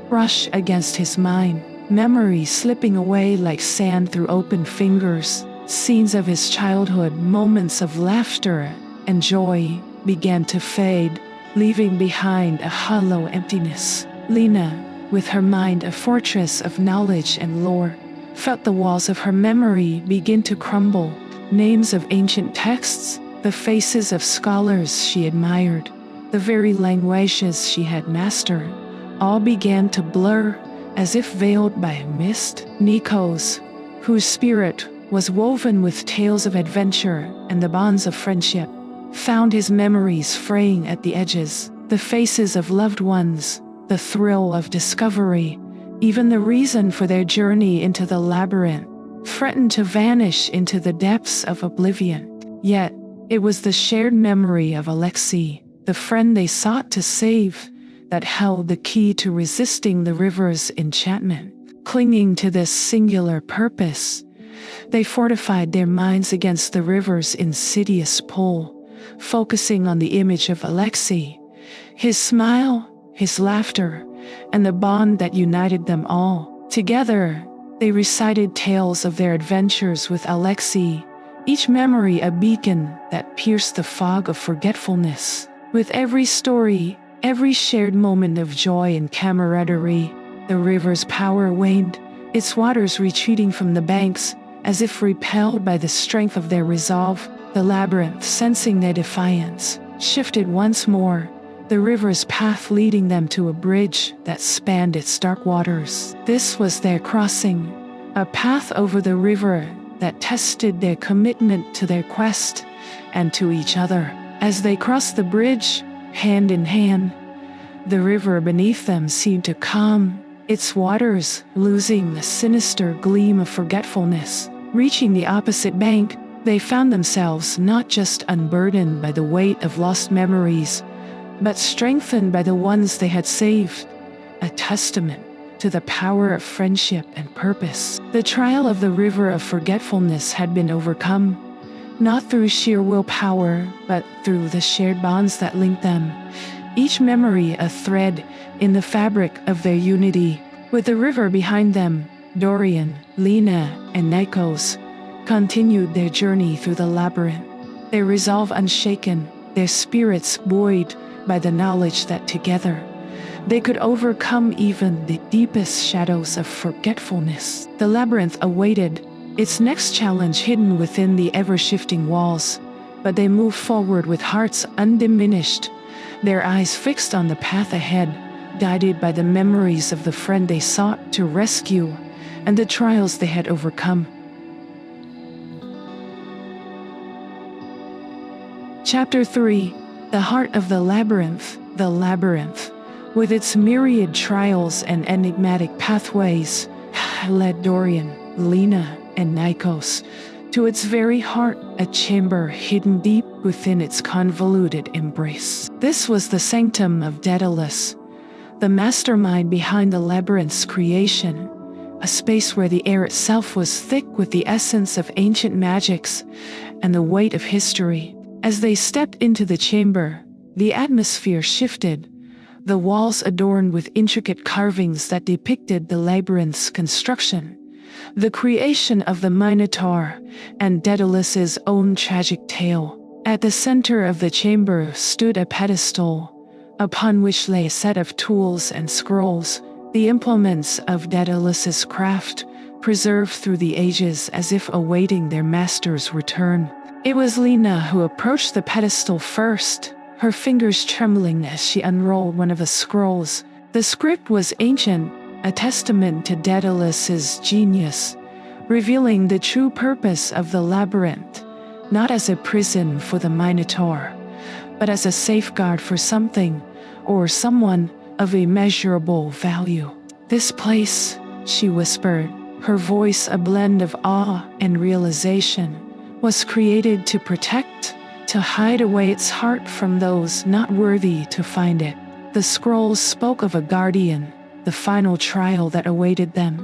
brush against his mind, memories slipping away like sand through open fingers. Scenes of his childhood, moments of laughter and joy began to fade, leaving behind a hollow emptiness. Lena, with her mind a fortress of knowledge and lore, felt the walls of her memory begin to crumble. Names of ancient texts, the faces of scholars she admired, the very languages she had mastered, all began to blur as if veiled by a mist. Nikos, whose spirit was woven with tales of adventure and the bonds of friendship, found his memories fraying at the edges. The faces of loved ones, the thrill of discovery, even the reason for their journey into the labyrinth, threatened to vanish into the depths of oblivion. Yet, it was the shared memory of Alexei, the friend they sought to save, that held the key to resisting the river's enchantment. Clinging to this singular purpose, they fortified their minds against the river's insidious pull, focusing on the image of Alexei, his smile, his laughter, and the bond that united them all. Together, they recited tales of their adventures with Alexei, each memory a beacon that pierced the fog of forgetfulness. With every story, every shared moment of joy and camaraderie, the river's power waned, its waters retreating from the banks, as if repelled by the strength of their resolve. The labyrinth, sensing their defiance, shifted once more, the river's path leading them to a bridge that spanned its dark waters. This was their crossing, a path over the river that tested their commitment to their quest and to each other. As they crossed the bridge, hand in hand, the river beneath them seemed to calm, its waters losing the sinister gleam of forgetfulness. Reaching the opposite bank, they found themselves not just unburdened by the weight of lost memories, but strengthened by the ones they had saved, a testament to the power of friendship and purpose. The trial of the river of forgetfulness had been overcome, not through sheer willpower, but through the shared bonds that linked them, each memory a thread in the fabric of their unity. With the river behind them, Dorian, Lena, and Nikos continued their journey through the labyrinth, their resolve unshaken, their spirits buoyed by the knowledge that together they could overcome even the deepest shadows of forgetfulness. The labyrinth awaited its next challenge hidden within the ever-shifting walls, but they moved forward with hearts undiminished, their eyes fixed on the path ahead, guided by the memories of the friend they sought to rescue and the trials they had overcome. Chapter 3: The Heart of the Labyrinth. The labyrinth, with its myriad trials and enigmatic pathways, led Dorian, Lena, and Nikos to its very heart, a chamber hidden deep within its convoluted embrace. This was the sanctum of Daedalus, the mastermind behind the labyrinth's creation, a space where the air itself was thick with the essence of ancient magics and the weight of history. As they stepped into the chamber, the atmosphere shifted, the walls adorned with intricate carvings that depicted the labyrinth's construction, the creation of the Minotaur, and Daedalus's own tragic tale. At the center of the chamber stood a pedestal, upon which lay a set of tools and scrolls, the implements of Daedalus's craft, preserved through the ages as if awaiting their master's return. It was Lena who approached the pedestal first, her fingers trembling as she unrolled one of the scrolls. The script was ancient, a testament to Daedalus's genius, revealing the true purpose of the labyrinth, not as a prison for the Minotaur, but as a safeguard for something or someone of immeasurable value. "This place," she whispered, her voice a blend of awe and realization, "was created to protect, to hide away its heart from those not worthy to find it. The scrolls spoke of a guardian, the final trial that awaited them,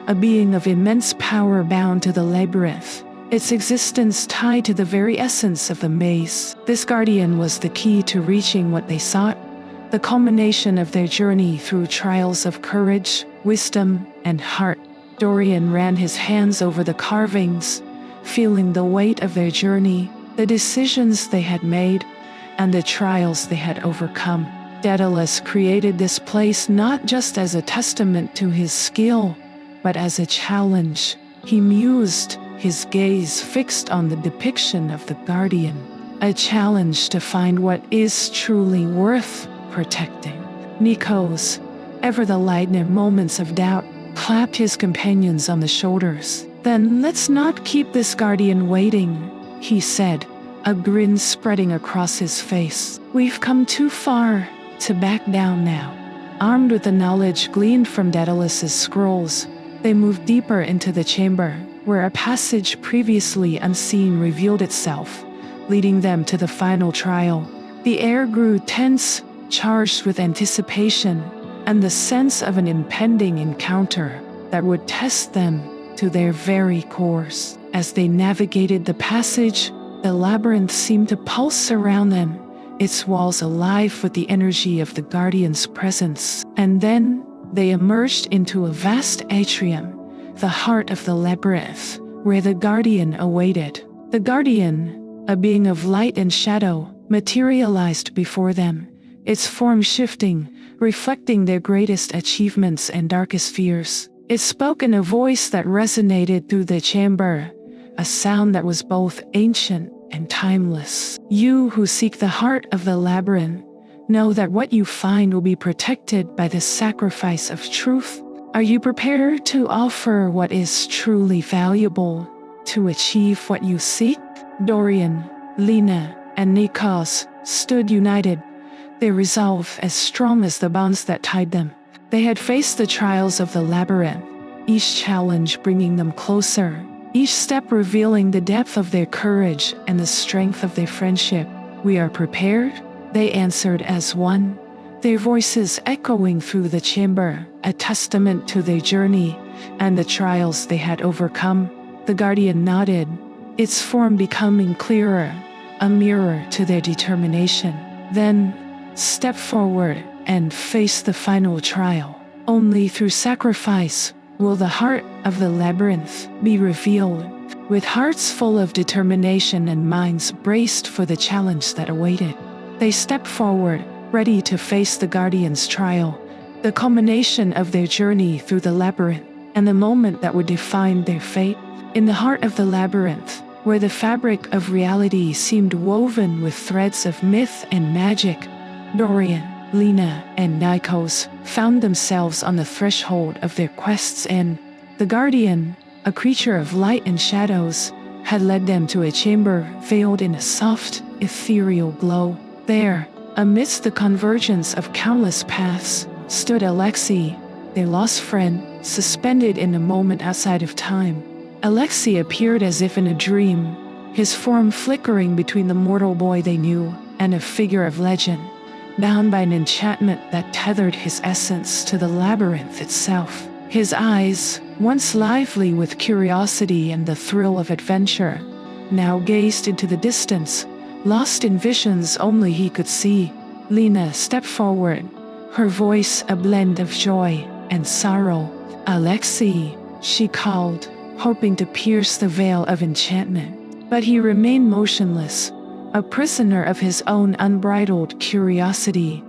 a being of immense power bound to the labyrinth, its existence tied to the very essence of the maze. This guardian was the key to reaching what they sought, the culmination of their journey through trials of courage, wisdom, and heart. Dorian ran his hands over the carvings, feeling the weight of their journey, the decisions they had made, and the trials they had overcome. Daedalus created this place not just as a testament to his skill, but as a challenge. He mused, his gaze fixed on the depiction of the guardian, a challenge to find what is truly worth protecting. Nikos, ever the light in moments of doubt, clapped his companions on the shoulders. "Then let's not keep this guardian waiting," he said, a grin spreading across his face. "We've come too far to back down now." Armed with the knowledge gleaned from Daedalus's scrolls, they moved deeper into the chamber, where a passage previously unseen revealed itself, leading them to the final trial. The air grew tense, charged with anticipation, and the sense of an impending encounter that would test them to their very cores. As they navigated the passage, the labyrinth seemed to pulse around them, its walls alive with the energy of the guardian's presence. And then they emerged into a vast atrium, the heart of the labyrinth, where the guardian awaited. The guardian, a being of light and shadow, materialized before them, its form shifting, reflecting their greatest achievements and darkest fears. It spoke in a voice that resonated through the chamber, a sound that was both ancient and timeless. "You who seek the heart of the labyrinth, know that what you find will be protected by the sacrifice of truth. Are you prepared to offer what is truly valuable to achieve what you seek?" Dorian, Lena, and Nikos stood united, their resolve as strong as the bonds that tied them. They had faced the trials of the labyrinth, each challenge bringing them closer, each step revealing the depth of their courage and the strength of their friendship. "We are prepared," they answered as one, their voices echoing through the chamber, a testament to their journey and the trials they had overcome. The guardian nodded, its form becoming clearer, a mirror to their determination. "Then, step forward and face the final trial. Only through sacrifice will the heart of the labyrinth be revealed." With hearts full of determination and minds braced for the challenge that awaited, they stepped forward, ready to face the guardian's trial, the culmination of their journey through the labyrinth, and the moment that would define their fate. In the heart of the labyrinth, where the fabric of reality seemed woven with threads of myth and magic, Dorian, Lena, and Nikos found themselves on the threshold of their quest's end. The guardian, a creature of light and shadows, had led them to a chamber veiled in a soft, ethereal glow. There, amidst the convergence of countless paths, stood Alexei, their lost friend, suspended in a moment outside of time. Alexei appeared as if in a dream, his form flickering between the mortal boy they knew and a figure of legend, bound by an enchantment that tethered his essence to the labyrinth itself. His eyes, once lively with curiosity and the thrill of adventure, now gazed into the distance, lost in visions only he could see. Lena stepped forward, her voice a blend of joy and sorrow. "Alexei," she called, hoping to pierce the veil of enchantment. But he remained motionless, a prisoner of his own unbridled curiosity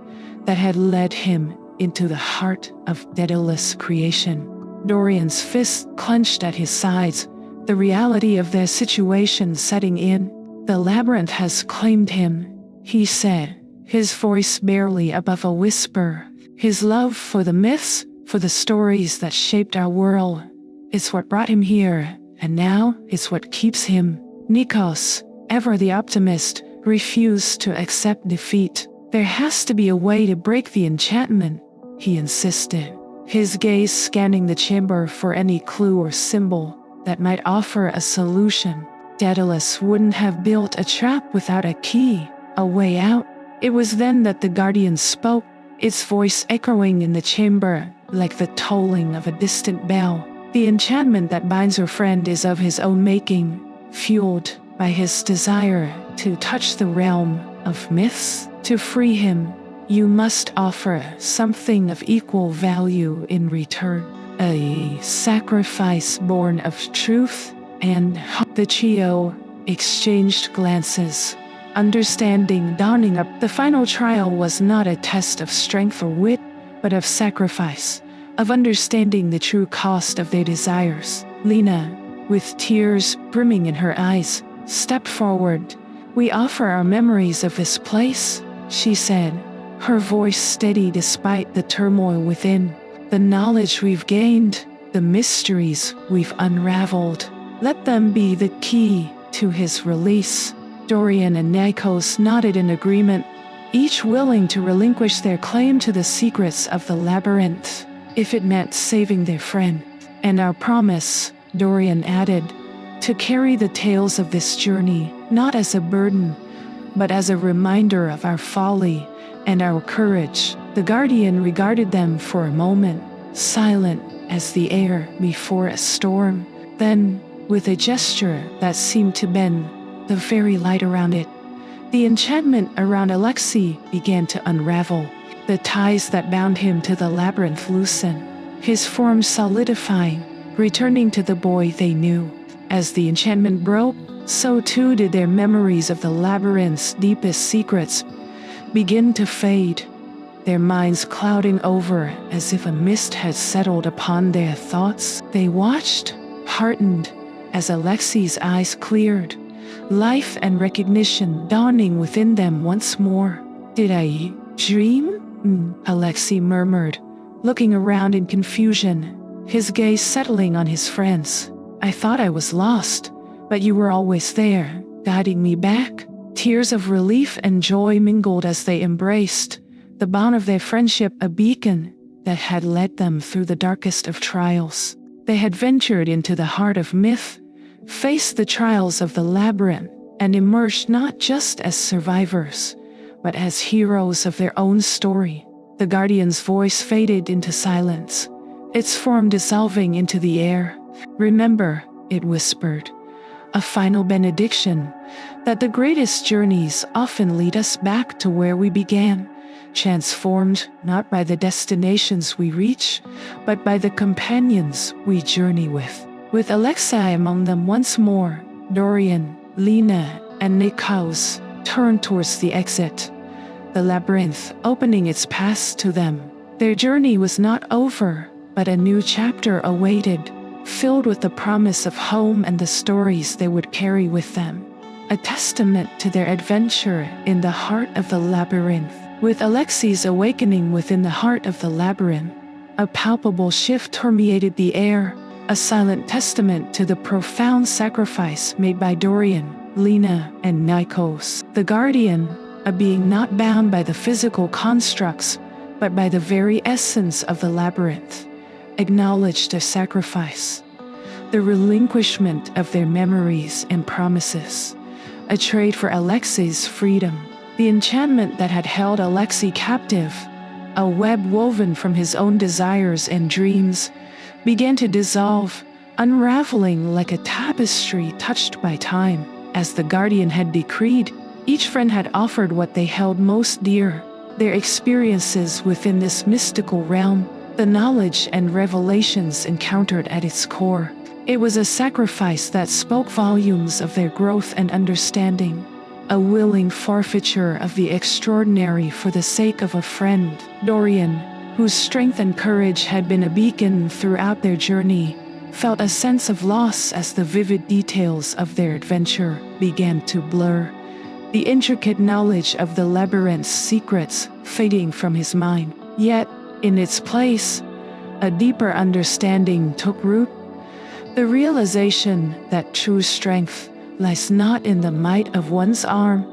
that had led him into the heart of Daedalus creation. Dorian's fists clenched at his sides, the reality of their situation setting in. "The labyrinth has claimed him," he said, his voice barely above a whisper. "His love for the myths, for the stories that shaped our world, it's what brought him here, and now it's what keeps him." Nikos, ever the optimist, refused to accept defeat. "There has to be a way to break the enchantment," he insisted, his gaze scanning the chamber for any clue or symbol that might offer a solution. Daedalus wouldn't have built a trap without a key, a way out. It was then that the guardian spoke, its voice echoing in the chamber like the tolling of a distant bell. The enchantment that binds your friend is of his own making, fueled by his desire to touch the realm of myths. To free him, you must offer something of equal value in return, a sacrifice born of truth and the trio exchanged glances, understanding dawning up. The final trial was not a test of strength or wit, but of sacrifice, of understanding the true cost of their desires. Lena, with tears brimming in her eyes, stepped forward. "We offer our memories of this place," she said, her voice steady despite the turmoil within. "The knowledge we've gained, the mysteries we've unraveled. Let them be the key to his release." Dorian and Nikos nodded in agreement, each willing to relinquish their claim to the secrets of the labyrinth, if it meant saving their friend. "And our promise," Dorian added, "to carry the tales of this journey, not as a burden, but as a reminder of our folly and our courage." The guardian regarded them for a moment, silent as the air before a storm. Then, with a gesture that seemed to bend the very light around it, the enchantment around Alexei began to unravel. The ties that bound him to the labyrinth loosened, his form solidifying, returning to the boy they knew. As the enchantment broke, so too did their memories of the labyrinth's deepest secrets begin to fade, their minds clouding over as if a mist had settled upon their thoughts. They watched, heartened, as Alexei's eyes cleared, life and recognition dawning within them once more. "Did I dream?" Alexei murmured, looking around in confusion, his gaze settling on his friends. "I thought I was lost, but you were always there, guiding me back." Tears of relief and joy mingled as they embraced, the bond of their friendship a beacon that had led them through the darkest of trials. They had ventured into the heart of myth, faced the trials of the labyrinth, and emerged not just as survivors, but as heroes of their own story. The guardian's voice faded into silence, its form dissolving into the air. "Remember," it whispered, a final benediction, "that the greatest journeys often lead us back to where we began, transformed not by the destinations we reach, but by the companions we journey with." With Alexei among them once more, Dorian, Lena, and Nikos turned towards the exit, the labyrinth opening its paths to them. Their journey was not over, but a new chapter awaited, filled with the promise of home and the stories they would carry with them, a testament to their adventure in the heart of the labyrinth. With Alexei's awakening within the heart of the labyrinth, a palpable shift permeated the air, a silent testament to the profound sacrifice made by Dorian, Lena, and Nikos. The guardian, a being not bound by the physical constructs, but by the very essence of the labyrinth, acknowledged their sacrifice, the relinquishment of their memories and promises, a trade for Alexei's freedom. The enchantment that had held Alexei captive, a web woven from his own desires and dreams, began to dissolve, unraveling like a tapestry touched by time. As the guardian had decreed, each friend had offered what they held most dear, their experiences within this mystical realm, the knowledge and revelations encountered at its core. It was a sacrifice that spoke volumes of their growth and understanding, a willing forfeiture of the extraordinary for the sake of a friend. Dorian, whose strength and courage had been a beacon throughout their journey, felt a sense of loss as the vivid details of their adventure began to blur, the intricate knowledge of the labyrinth's secrets fading from his mind. Yet, in its place, a deeper understanding took root, the realization that true strength lies not in the might of one's arm,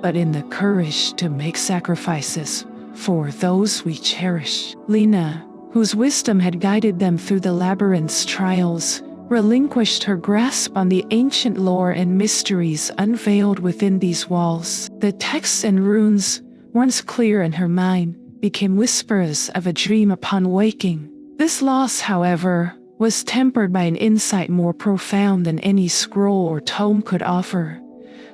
but in the courage to make sacrifices for those we cherish. Lena, whose wisdom had guided them through the labyrinth's trials, relinquished her grasp on the ancient lore and mysteries unveiled within these walls. The texts and runes, once clear in her mind, became whispers of a dream upon waking. This loss, however, was tempered by an insight more profound than any scroll or tome could offer.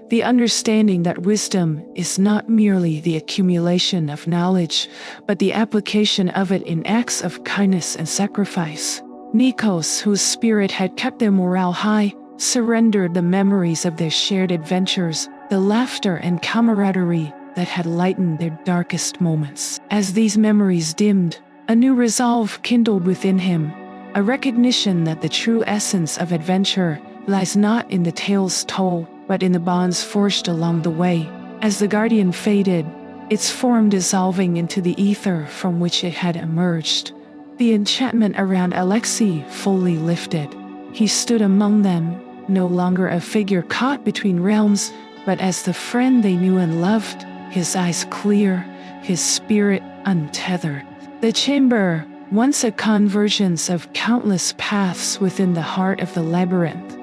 The understanding that wisdom is not merely the accumulation of knowledge, but the application of it in acts of kindness and sacrifice. Nikos, whose spirit had kept their morale high, surrendered the memories of their shared adventures, the laughter and camaraderie that had lightened their darkest moments. As these memories dimmed, a new resolve kindled within him, a recognition that the true essence of adventure lies not in the tales told, but in the bonds forged along the way. As the guardian faded, its form dissolving into the ether from which it had emerged, the enchantment around Alexei fully lifted. He stood among them, no longer a figure caught between realms, but as the friend they knew and loved, his eyes clear, his spirit untethered. The chamber, once a convergence of countless paths within the heart of the labyrinth,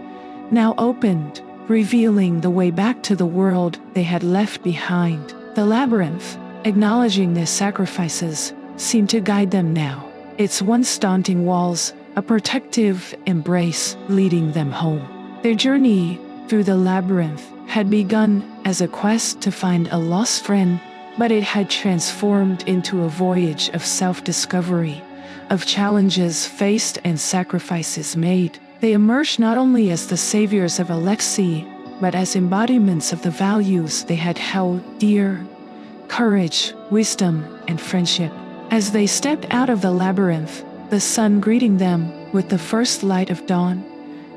now opened, revealing the way back to the world they had left behind. The labyrinth, acknowledging their sacrifices, seemed to guide them now, its once daunting walls a protective embrace leading them home. Their journey through the labyrinth had begun as a quest to find a lost friend, but it had transformed into a voyage of self-discovery, of challenges faced and sacrifices made. They emerged not only as the saviors of Alexei, but as embodiments of the values they had held dear: courage, wisdom, and friendship. As they stepped out of the labyrinth, the sun greeting them with the first light of dawn,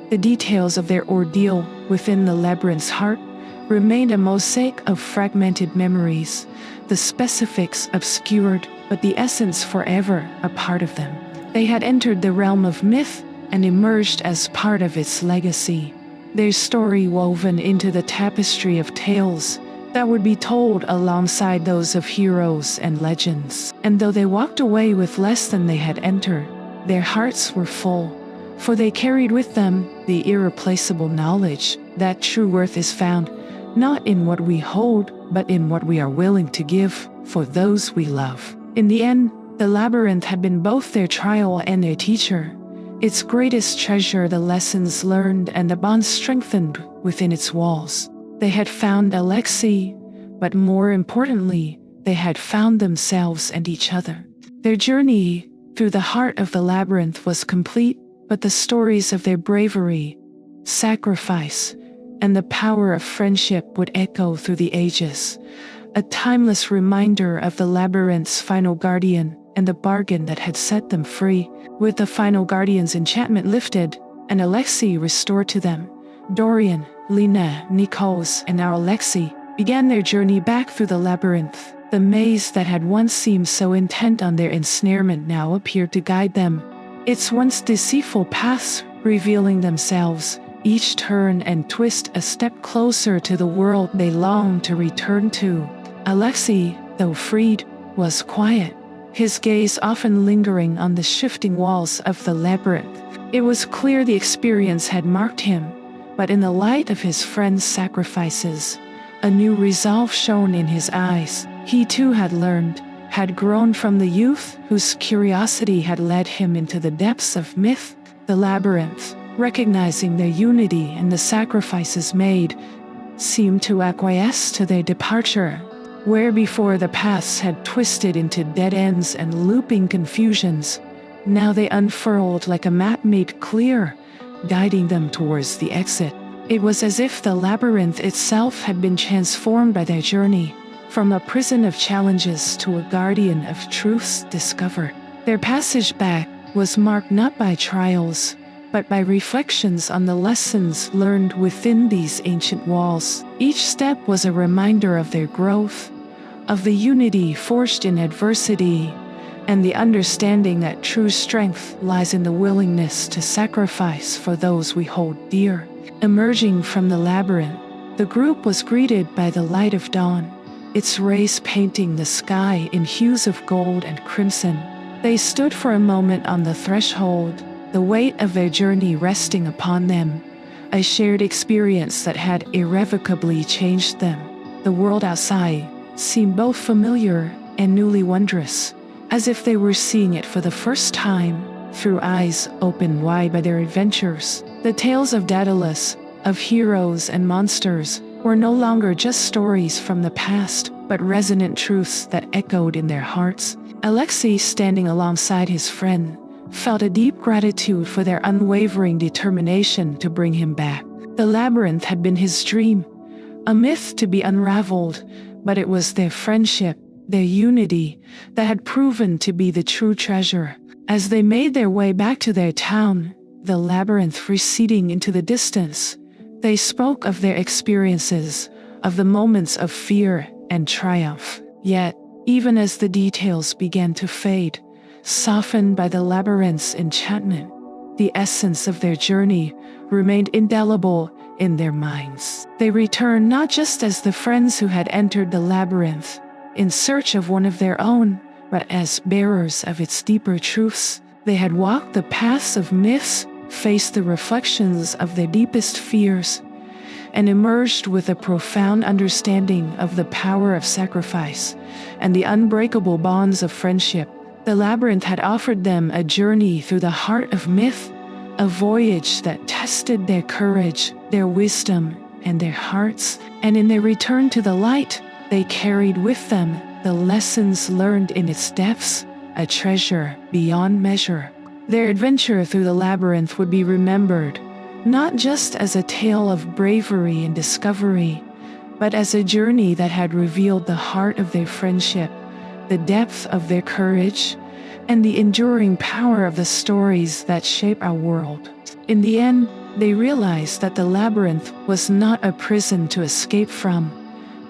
the details of their ordeal within the labyrinth's heart remained a mosaic of fragmented memories, the specifics obscured, but the essence forever a part of them. They had entered the realm of myth and emerged as part of its legacy, their story woven into the tapestry of tales that would be told alongside those of heroes and legends. And though they walked away with less than they had entered, their hearts were full, for they carried with them the irreplaceable knowledge that true worth is found not in what we hold, but in what we are willing to give for those we love. In the end, the labyrinth had been both their trial and their teacher, its greatest treasure the lessons learned and the bonds strengthened within its walls. They had found Alexei, but more importantly, they had found themselves and each other. Their journey through the heart of the labyrinth was complete, but the stories of their bravery, sacrifice, and the power of friendship would echo through the ages, a timeless reminder of the labyrinth's final guardian and the bargain that had set them free. With the final guardian's enchantment lifted and Alexei restored to them, Dorian, Lena, Nikos, and now Alexei began their journey back through the labyrinth. The maze that had once seemed so intent on their ensnarement now appeared to guide them, its once deceitful paths revealing themselves, each turn and twist a step closer to the world they longed to return to. Alexei, though freed, was quiet, his gaze often lingering on the shifting walls of the labyrinth. It was clear the experience had marked him, but in the light of his friend's sacrifices, a new resolve shone in his eyes. He too had learned, had grown from the youth whose curiosity had led him into the depths of myth. The labyrinth, recognizing their unity and the sacrifices made, seemed to acquiesce to their departure. Where before the paths had twisted into dead ends and looping confusions, now they unfurled like a map made clear, guiding them towards the exit. It was as if the labyrinth itself had been transformed by their journey, from a prison of challenges to a guardian of truths discovered. Their passage back was marked not by trials, but by reflections on the lessons learned within these ancient walls. Each step was a reminder of their growth, of the unity forged in adversity, and the understanding that true strength lies in the willingness to sacrifice for those we hold dear. Emerging from the labyrinth, the group was greeted by the light of dawn, its rays painting the sky in hues of gold and crimson. They stood for a moment on the threshold, the weight of their journey resting upon them, a shared experience that had irrevocably changed them. The world outside seemed both familiar and newly wondrous, as if they were seeing it for the first time through eyes opened wide by their adventures. The tales of Daedalus, of heroes and monsters, were no longer just stories from the past, but resonant truths that echoed in their hearts. Alexei, standing alongside his friend, felt a deep gratitude for their unwavering determination to bring him back. The labyrinth had been his dream, a myth to be unraveled, but it was their friendship, their unity, that had proven to be the true treasure. As they made their way back to their town, the labyrinth receding into the distance, they spoke of their experiences, of the moments of fear and triumph. Yet, even as the details began to fade, softened by the labyrinth's enchantment, the essence of their journey remained indelible in their minds. They returned not just as the friends who had entered the labyrinth in search of one of their own, but as bearers of its deeper truths. They had walked the paths of myths, faced the reflections of their deepest fears, and emerged with a profound understanding of the power of sacrifice and the unbreakable bonds of friendship. The labyrinth had offered them a journey through the heart of myth, a voyage that tested their courage, their wisdom, and their hearts. And in their return to the light, they carried with them the lessons learned in its depths, a treasure beyond measure. Their adventure through the labyrinth would be remembered, not just as a tale of bravery and discovery, but as a journey that had revealed the heart of their friendship, the depth of their courage, and the enduring power of the stories that shape our world. In the end, they realized that the labyrinth was not a prison to escape from,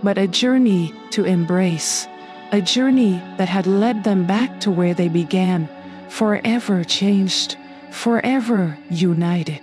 but a journey to embrace, a journey that had led them back to where they began, forever changed, forever united.